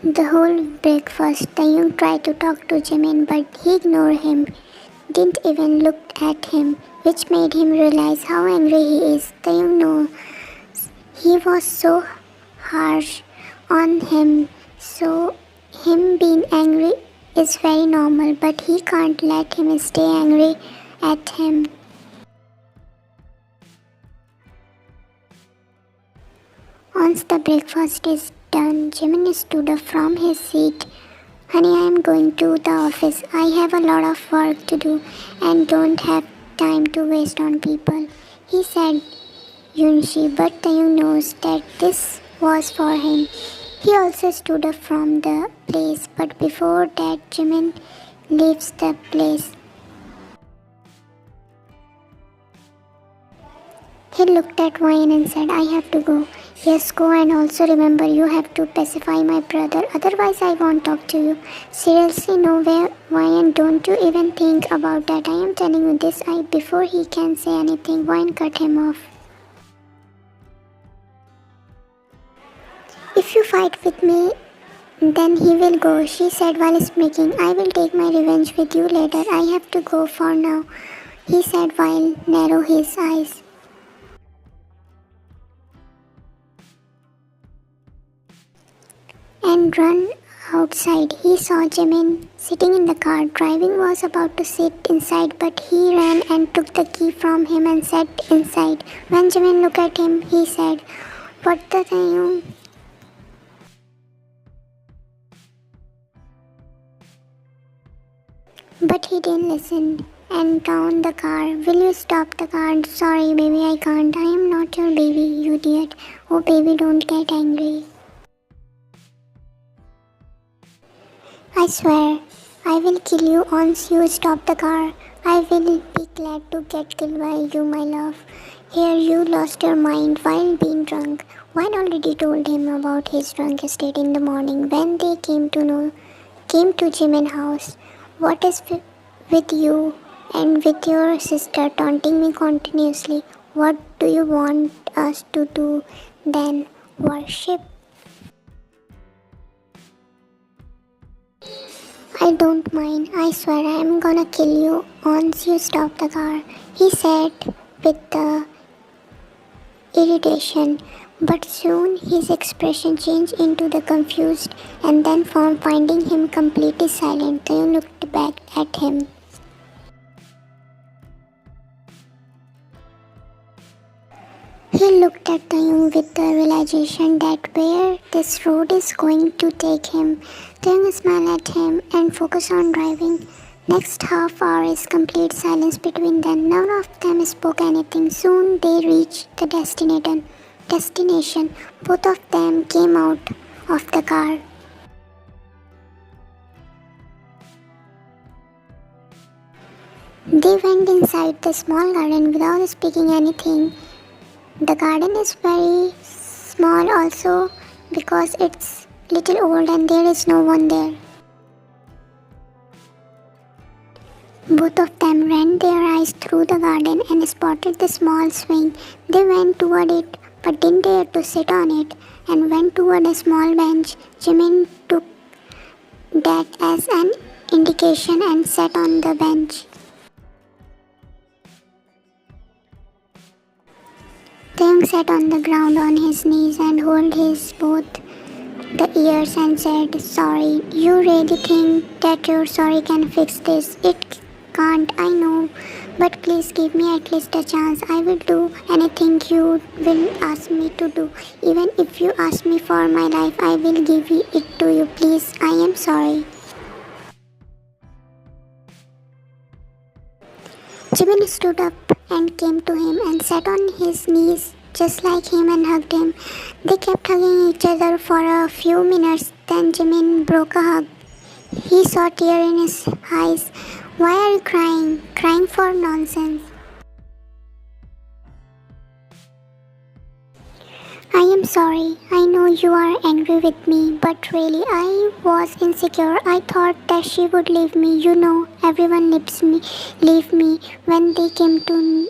The whole breakfast, Taehyung tried to talk to Jimin, but he ignored him, didn't even look at him, which made him realize how angry he is. Taehyung knows he was so harsh on him, so him being angry is very normal, but he can't let him stay angry at him. Once the breakfast is done, Jimin stood up from his seat. Honey, I am going to the office. I have a lot of work to do and don't have time to waste on people, he said Yunshi, but Taehyung knows that this was for him. He also stood up from the place, but before that Jimin leaves the place. He looked at Wayne and said, I have to go. Yes, go, and also remember you have to pacify my brother, otherwise I won't talk to you. Seriously, no way, Wayne, don't you even think about that. I am telling you this before he can say anything. Wayne cut him off. If you fight with me, then he will go, she said while speaking. I will take my revenge with you later. I have to go for now, he said while narrowing his eyes. And run outside. He saw Jimin sitting in the car. Driving was about to sit inside, but he ran and took the key from him and sat inside. When Jimin looked at him, he said, What the Taehyung? But he didn't listen and down the car. Will you stop the car? Sorry baby, I can't. I am not your baby, you idiot. Oh baby, don't get angry. I swear, I will kill you once you stop the car. I will be glad to get killed by you, my love. Here you lost your mind while being drunk. Wayne already told him about his drunk state in the morning when they came to Jimin's house. What is with you and with your sister taunting me continuously? What do you want us to do then? Worship? I don't mind. I swear I am gonna kill you once you stop the car, he said with the irritation. But soon his expression changed into the confused, and then finding him completely silent, Taehyung looked back at him. He looked at Taehyung with the realization that where this road is going to take him. Taehyung smiled at him and focused on driving. Next half hour is complete silence between them. None of them spoke anything. Soon they reached the destination. Both of them came out of the car. They went inside the small garden without speaking anything. The garden is very small also because it's little old and there is no one there. Both of them ran their eyes through the garden and spotted the small swing. They went toward it but didn't dare to sit on it and went toward a small bench. Jimin took that as an indication and sat on the bench. Taehyung sat on the ground on his knees and held his both the ears and said, Sorry, you really think that your sorry can fix this? It can't, I know, but please give me at least a chance. I will do anything you will ask me to do. Even if you ask me for my life, I will give it to you. Please, I am sorry. Jimin stood up and came to him and sat on his knees just like him and hugged him. They kept hugging each other for a few minutes. Then Jimin broke a hug. He saw tears in his eyes. Why are you crying? Crying for nonsense. I am sorry. I know you are angry with me, but really I was insecure. I thought that she would leave me. You know, everyone leaves me when they came to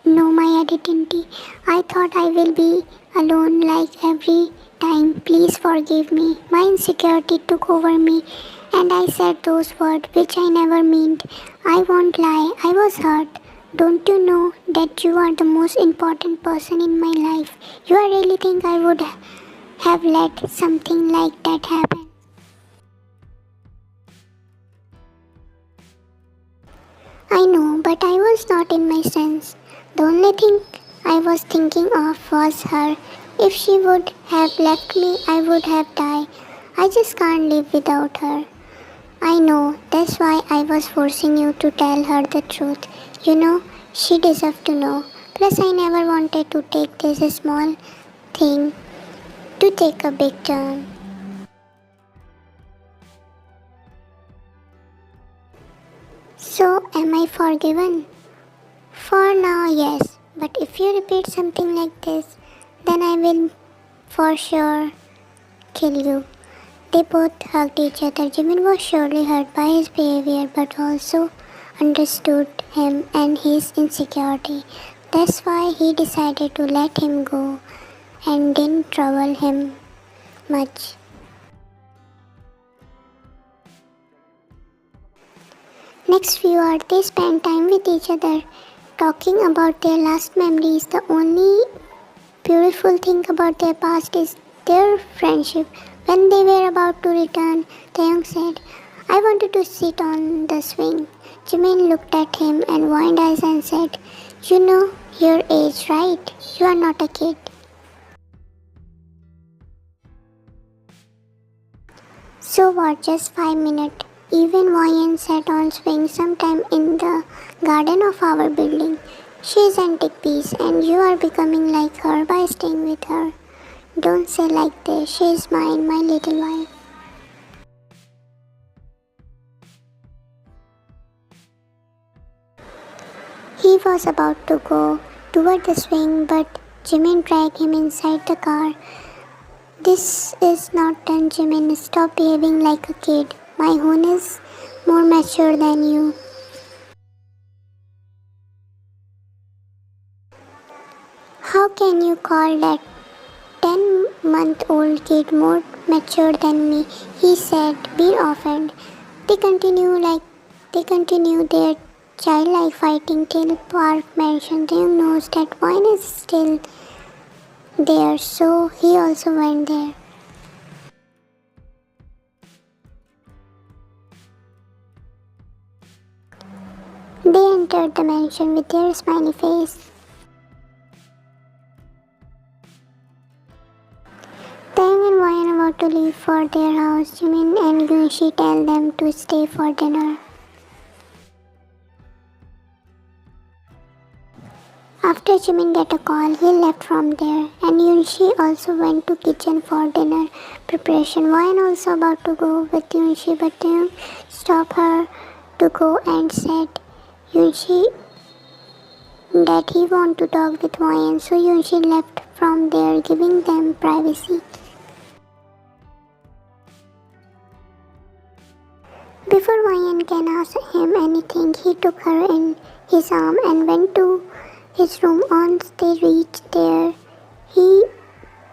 know my identity. I thought I will be alone like every time. Please forgive me. My insecurity took over me and I said those words which I never meant. I won't lie, I was hurt. Don't you know that you are the most important person in my life? You really think I would have let something like that happen? I know, but I was not in my sense. The only thing I was thinking of was her. If she would have left me, I would have died. I just can't live without her. I know, that's why I was forcing you to tell her the truth. You know, she deserved to know. Plus, I never wanted to take this small thing to take a big turn. So, am I forgiven? For now, yes. But if you repeat something like this, then I will for sure kill you. They both hugged each other. Jimin was surely hurt by his behavior but also understood him and his insecurity. That's why he decided to let him go and didn't trouble him much. Next few hours they spent time with each other, talking about their last memories. The only beautiful thing about their past is their friendship. When they were about to return, Taehyung said, I wanted to sit on the swing. Jimin looked at him and widened eyes and said, You know your age, right? You are not a kid. So what, just 5 minutes? Even Wayan sat on swing sometime in the garden of our building. She is antique piece and you are becoming like her by staying with her. Don't say like this, she is mine, my little wife. He was about to go toward the swing but Jimin dragged him inside the car. This is not done, Jimin. Stop behaving like a kid. My Hoon is more mature than you. How can you call that 10-month-old kid more mature than me? He said, be offended. They continue their childlike fighting till Park mentioned Taehyung knows that wine is still there, so he also went there. They entered the mansion with their smiley face. Taehyung and Wayan about to leave for their house. Jimin and Yunshi tell them to stay for dinner. After Jimin got a call, he left from there, and Yunshi also went to kitchen for dinner preparation. Wayan also about to go with Yunshi, but Taehyung stopped her to go and said Yunshi that he want to talk with Wayan, so Yunshi left from there, giving them privacy. Before Wayan can ask him anything, he took her in his arm and went to his room. Once they reached there, he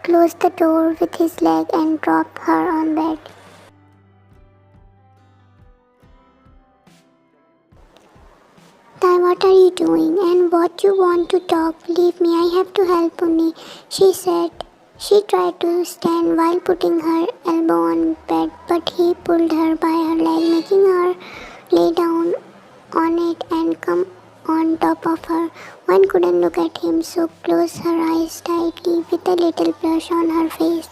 closed the door with his leg and dropped her on bed. Tai, what are you doing? And what you want to talk? Leave me, I have to help Unni, she said. She tried to stand while putting her elbow on bed, but he pulled her by her leg, making her lay down on it and come on top of her. One couldn't look at him, so closed her eyes tightly with a little blush on her face.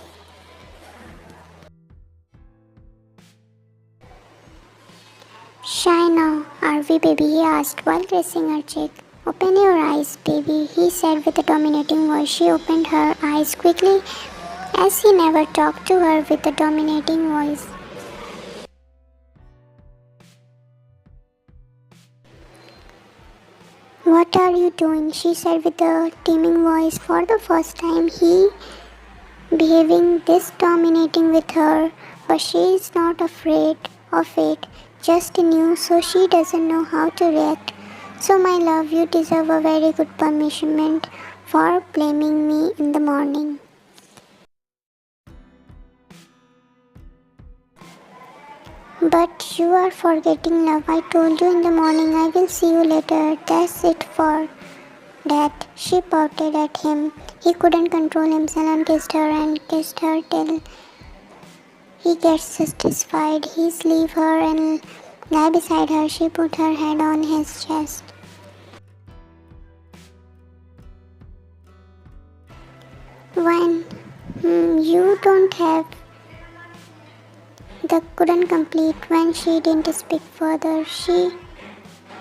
Shy now, are we, baby? He asked while kissing her cheek. Open your eyes, baby, he said with a dominating voice. She opened her eyes quickly, as he never talked to her with a dominating voice. What are you doing? She said with a teeming voice. For the first time, he behaving this dominating with her, but she is not afraid of it, just new, so she doesn't know how to react. So, my love, you deserve a very good punishment for blaming me in the morning. But you are forgetting, love. I told you in the morning I will see you later. That's it for that. She pouted at him. He couldn't control himself and kissed her till he gets satisfied. He leave her and lie beside her. She put her head on his chest. When you don't have the couldn't complete. When she didn't speak further, she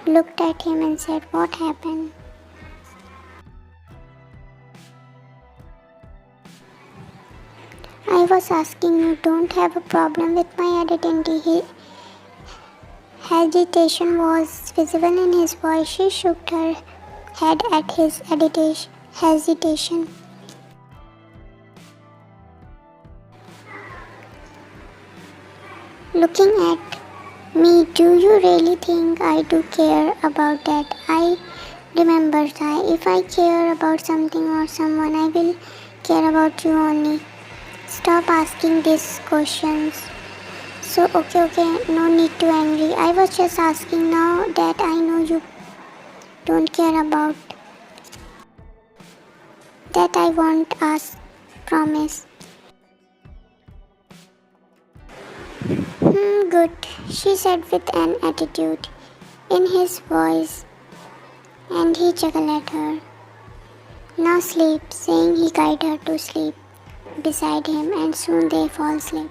looked at him and said, "What happened?" I was asking you, don't have a problem with my identity. Hesitation was visible in his voice. She shook her head at his hesitation. Looking at me, do you really think I do care about that? I remember that if I care about something or someone, I will care about you only. Stop asking these questions. So, okay, no need to angry. I was just asking now that I know you don't care about that. I won't ask, promise. Good, she said with an attitude in his voice, and he chuckled at her. Now sleep, saying he guided her to sleep beside him, and soon they fall asleep.